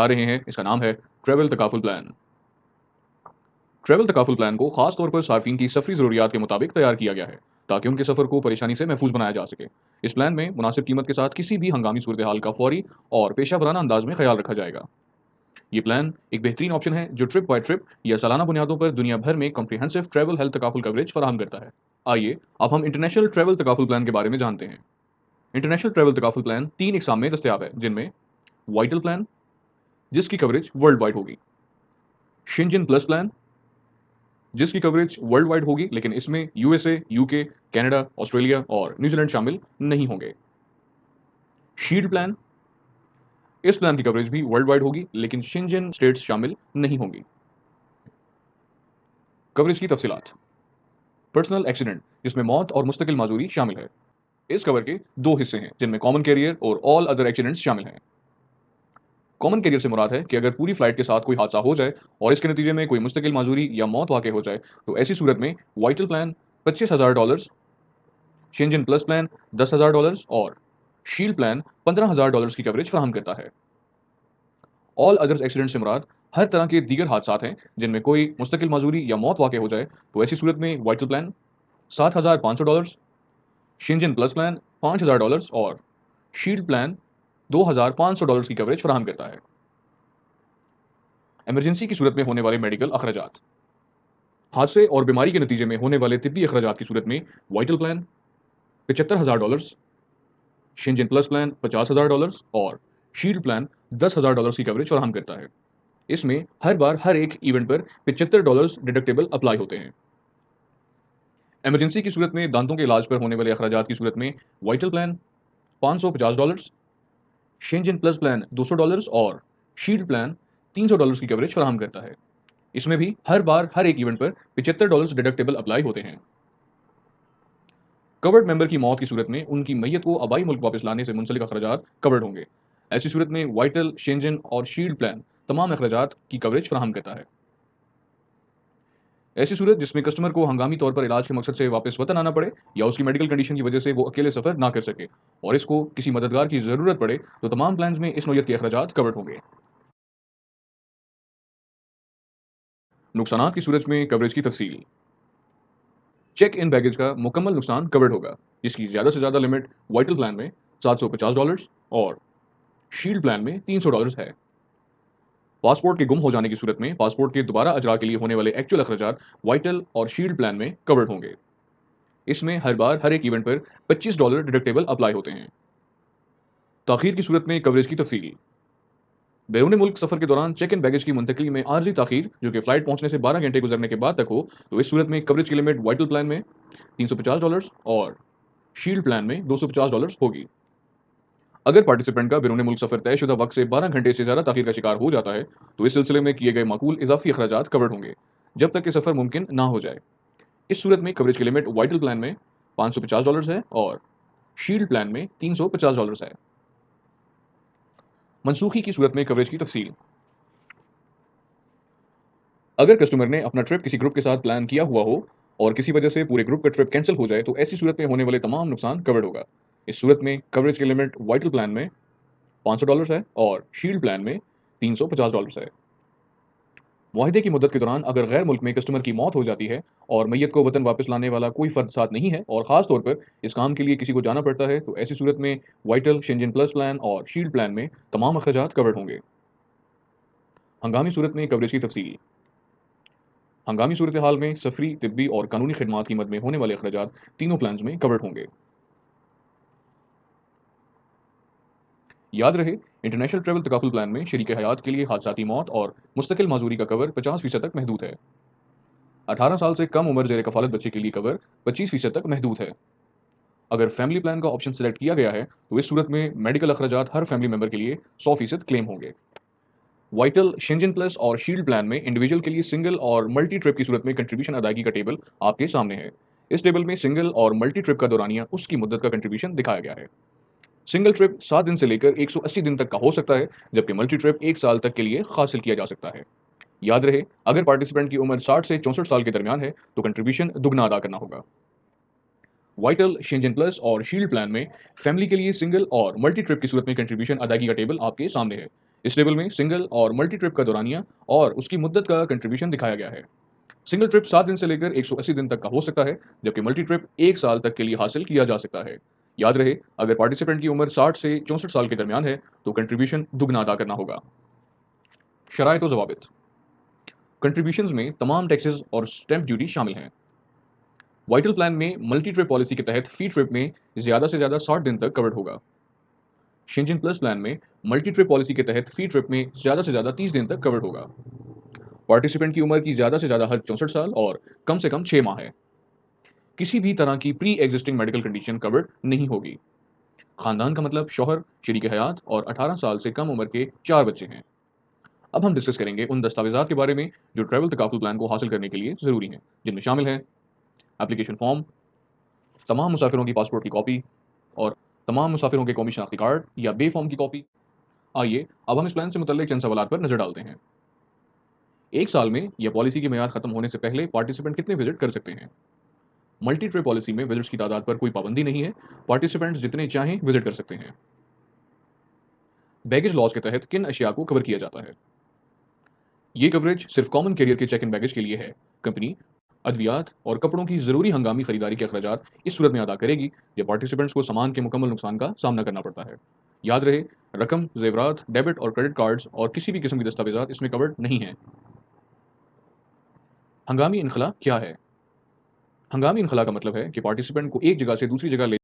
आ रहे हैं, इसका नाम है travel takaful plan. Travel takaful plan को खास तौर पर सार्फिन की सफरी ज़रूरियात के मुताबिक तैयार किया गया है, ताकि उनके सफ़र को परेशानी से महफूज बनाया जा सके। इस प्लान में मुनासिब कीमत के साथ किसी भी हंगामी सूरत हाल का फौरी और पेशा वराना अंदाज में ख्याल रखा जाएगा। ये प्लान एक बेहतरीन ऑप्शन है जो ट्रिप बाय ट्रिप या सालाना बुनियादों पर दुनिया भर में comprehensive travel health takaful coverage फराहम करता है। आइए अब हम इंटरनेशनल ट्रैवल तकाफुल प्लान के बारे में जानते हैं। इंटरनेशनल ट्रैवल तकाफुल प्लान 3 इकसाम में दस्तयाब है, जिनमें वाइटल प्लान, जिसकी कवरेज वर्ल्ड वाइड होगी। शेंजन प्लस प्लान, जिसकी कवरेज वर्ल्ड वाइड होगी, लेकिन इसमें यूएसए, यूके, कनाडा, ऑस्ट्रेलिया और न्यूजीलैंड शामिल नहीं होंगे। शील्ड प्लान, इस प्लान की कवरेज भी वर्ल्ड वाइड होगी, लेकिन शेंजन स्टेट्स शामिल नहीं होंगी। कवरेज की तफसीलात। पर्सनल एक्सीडेंट, जिसमें मौत और मुस्तकिल माजूरी शामिल है। इस कवर के दो हिस्से हैं, जिनमें कॉमन कैरियर और ऑल अदर एक्सीडेंट्स शामिल हैं। कॉमन कैरियर से मुराद है कि अगर पूरी फ्लाइट के साथ कोई हादसा हो जाए और इसके नतीजे में कोई मुस्तकिल माजूरी या मौत वाक़ हो जाए, तो ऐसी सूरत में vital plan $25,000, Schengen plus plan $10,000 और शील्ड प्लान $15,000 की कवरेज फराहम करता है। ऑल अदर्स एक्सीडेंट से मुराद हर तरह के दीगर हादसात हैं, जिनमें कोई मुस्तकिल माजूरी या मौत वाक़ हो जाए, तो ऐसी सूरत में vital plan $7,500, Schengen plus plan $5,000 और शील्ड प्लान $2,500 की कवरेज फराहम करता है। इमरजेंसी की सूरत में होने वाले मेडिकल अखराजात। हादसे और बीमारी के नतीजे में होने वाले तिब्बी अखराजात की सूरत में vital plan $75,000, Schengen plus plan $50,000 और शील्ड प्लान $10,000 की कवरेज फराहम करता है। इसमें हर बार हर एक इवेंट पर $75 डिडक्टेबल अप्लाई होते हैं। इमरजेंसी की सूरत में दांतों के इलाज पर होने वाले अखराजात की सूरत में vital plan $550, Schengen plus plan $200 और शील्ड प्लान $300 की कवरेज फराहम करता है। इसमें भी हर बार हर एक इवेंट पर $75 डिडक्टेबल अप्लाई होते हैं। कवर्ड मेंबर की मौत की सूरत में उनकी मैयत को आबाई मुल्क वापस लाने से मुंसलिक अखराजात कवर्ड होंगे। ऐसी सूरत में वाइटल, शेंजन और शील्ड प्लान तमाम अखराजात की कवरेज फराहम करता है। ऐसी सूरत जिसमें कस्टमर को हंगामी तौर पर इलाज के मकसद से वापस वतन आना पड़े या उसकी मेडिकल कंडीशन की वजह से वो अकेले सफर ना कर सके और इसको किसी मददगार की जरूरत पड़े, तो तमाम प्लान में इस नौयत के अखराजात कवर्ड होंगे। नुकसानात की सूरत में कवरेज की तफसील। चेक इन बैगेज का मुकम्मल नुकसान कवर्ड होगा, जिसकी ज़्यादा से ज़्यादा लिमिट वाइटल प्लान में $750 और शील्ड प्लान में $300 है। पासपोर्ट के गुम हो जाने की सूरत में पासपोर्ट के दोबारा अजरा के लिए होने वाले एक्चुअल अखराजात वाइटल और शील्ड प्लान में कवर्ड होंगे। इसमें हर बार हर एक इवेंट पर $25 डिडक्टेबल अप्लाई होते हैं। ताखीर की सूरत में कवरेज की तफसील। बैरून मुल्क सफर के दौरान चेक इन बैगेज की मुंतकली में आर्जी ताखीर, जो कि फ्लाइट पहुंचने से 12 घंटे गुजरने के बाद तक हो, तो इस सूरत में कवरेज की लिमिट वाइटल प्लान में $350 और शील्ड प्लान में $250 होगी। अगर पार्टिसिपेंट का बैरून मुल्क सफर तयशुदा वक्त से 12 घंटे से ज़्यादा ताखीर का शिकार हो जाता है, तो इस सिलसिले में किए गए माकूल इजाफी अखराजात कवर्ड होंगे, जब तक कि सफर मुमकिन ना हो जाए। इस सूरत में कवरेज की लिमिट वाइटल प्लान में $550 है और शील्ड प्लान में $350 है। मनसूखी की सूरत में कवरेज की तफसील। अगर कस्टमर ने अपना ट्रिप किसी ग्रुप के साथ प्लान किया हुआ हो और किसी वजह से पूरे ग्रुप का ट्रिप कैंसिल हो जाए, तो ऐसी सूरत में होने वाले तमाम नुकसान कवर्ड होगा। इस सूरत में कवरेज की लिमिट वाइटल प्लान में $500 है और शील्ड प्लान में $350 है। मुआहदे की मुद्दत के दौरान अगर गैर मुल्क में कस्टमर की मौत हो जाती है और मैयत को वतन वापस लाने वाला कोई फ़र्द साथ नहीं है और ख़ास तौर पर इस काम के लिए किसी को जाना पड़ता है, तो ऐसी सूरत में वाइटल, शेंजन प्लस प्लान और शील्ड प्लान में तमाम अखराजात कवर्ड होंगे। हंगामी सूरत में कवरेज की तफसील। हंगामी सूरत हाल में सफरी, तिब्बी और कानूनी खदमात की मद में होने वाले अखराजात तीनों प्लान में कवर्ड होंगे। याद रहे, इंटरनेशनल ट्रैवल तकाफुल प्लान में शरीक हयात के लिए हादसाती मौत और मुस्तकिल माजूरी का कवर 50% तक महदूद है। 18 साल से कम उम्र जेर कफालत बच्चे के लिए कवर 25% तक महदूद है। अगर फैमिली प्लान का ऑप्शन सेलेक्ट किया गया है, तो इस सूरत में मेडिकल अखराजात हर फैमिली मेंबर के लिए 100% क्लेम होंगे। वाइटल, शेंजन प्लस और शील्ड प्लान में इंडिविजुअल के लिए सिंगल और मल्टी ट्रिप की सूरत में कंट्रीब्यूशन अदायगी का टेबल आपके सामने है। इस टेबल में सिंगल और मल्टी ट्रिप का दौरानिया उसकी मुद्दत का कंट्रीब्यूशन दिखाया गया है। सिंगल ट्रिप 7 दिन से लेकर 180 दिन तक का हो सकता है, जबकि मल्टी ट्रिप 1 साल तक के लिए हासिल किया जा सकता है। याद रहे, अगर पार्टिसिपेंट की उम्र 60 से 64 साल के दरमियान है, तो कंट्रीब्यूशन दुगना अदा करना होगा। वाइटल, शेंजन प्लस और शील्ड प्लान में फैमिली के लिए सिंगल और मल्टी ट्रिप की सूरत में कंट्रीब्यूशन अदायगी का टेबल आपके सामने है। इस टेबल में सिंगल और मल्टी ट्रिप का दौरानिया और उसकी मुद्दत का कंट्रीब्यूशन दिखाया गया है। सिंगल ट्रिप 7 दिन से लेकर 180 दिन तक का हो सकता है, जबकि मल्टी ट्रिप 1 साल तक के लिए हासिल किया जा सकता है। याद रहे, अगर पार्टिसिपेंट की उम्र 60 से 64 साल के दरमियान है, तो कंट्रीब्यूशन दुगना अदा करना होगा। शराइत व ज़वाबित। कंट्रीब्यूशंस में तमाम टैक्सेस और स्टैंप ड्यूटी शामिल हैं। वाइटल प्लान में मल्टी ट्रिप पॉलिसी के तहत फी ट्रिप में ज़्यादा से ज़्यादा 60 दिन तक कवर्ड होगा। शेंजिन प्लस प्लान में मल्टी ट्रिप पॉलिसी के तहत फी ट्रिप में ज़्यादा से ज़्यादा 30 दिन तक कवर्ड होगा। पार्टिसिपेंट की उम्र की ज़्यादा से ज़्यादा हद 64 साल और कम से कम 6 माह है। किसी भी तरह की pre existing medical condition covered नहीं होगी। खानदान का मतलब शौहर, शरीक हयात और 18 साल से कम उम्र के 4 बच्चे हैं। अब हम डिस्कस करेंगे उन दस्तावेजात के बारे में जो ट्रैवल तकाफुल प्लान को हासिल करने के लिए ज़रूरी हैं, जिनमें शामिल हैं एप्लीकेशन फॉर्म, तमाम मुसाफिरों की पासपोर्ट की कॉपी और तमाम मुसाफिरों के कौमी शनाख्ती कार्ड या बे फॉर्म की कॉपी। आइए अब हम इस प्लान से मुतल्लिक चंद सवालात पर नजर डालते हैं। एक साल में या पॉलिसी की मियाद खत्म होने से पहले पार्टिसिपेंट कितने विजिट कर सकते हैं? मल्टी ट्रिप पॉलिसी में विजिट्स की तादाद पर कोई पाबंदी नहीं है, पार्टिसिपेंट्स जितने चाहें विजिट कर सकते हैं। बैगेज लॉज के तहत किन अशिया को कवर किया जाता है? ये कवरेज सिर्फ कॉमन कैरियर के चेक इन बैगेज के लिए है। कंपनी अद्वियात और कपड़ों की जरूरी हंगामी खरीदारी के अखराजात इस सूरत में अदा करेगी जब पार्टिसिपेंट्स को सामान के मुकम्मल नुकसान का सामना करना पड़ता है। याद रहे, रकम, जेवरात, डेबिट और क्रेडिट कार्ड्स और किसी भी किस्म की दस्तावेजात इसमें कवर्ड नहीं है। हंगामी इनखला क्या है? हंगामी इनखला का मतलब है कि पार्टिसिपेंट को एक जगह से दूसरी जगह ले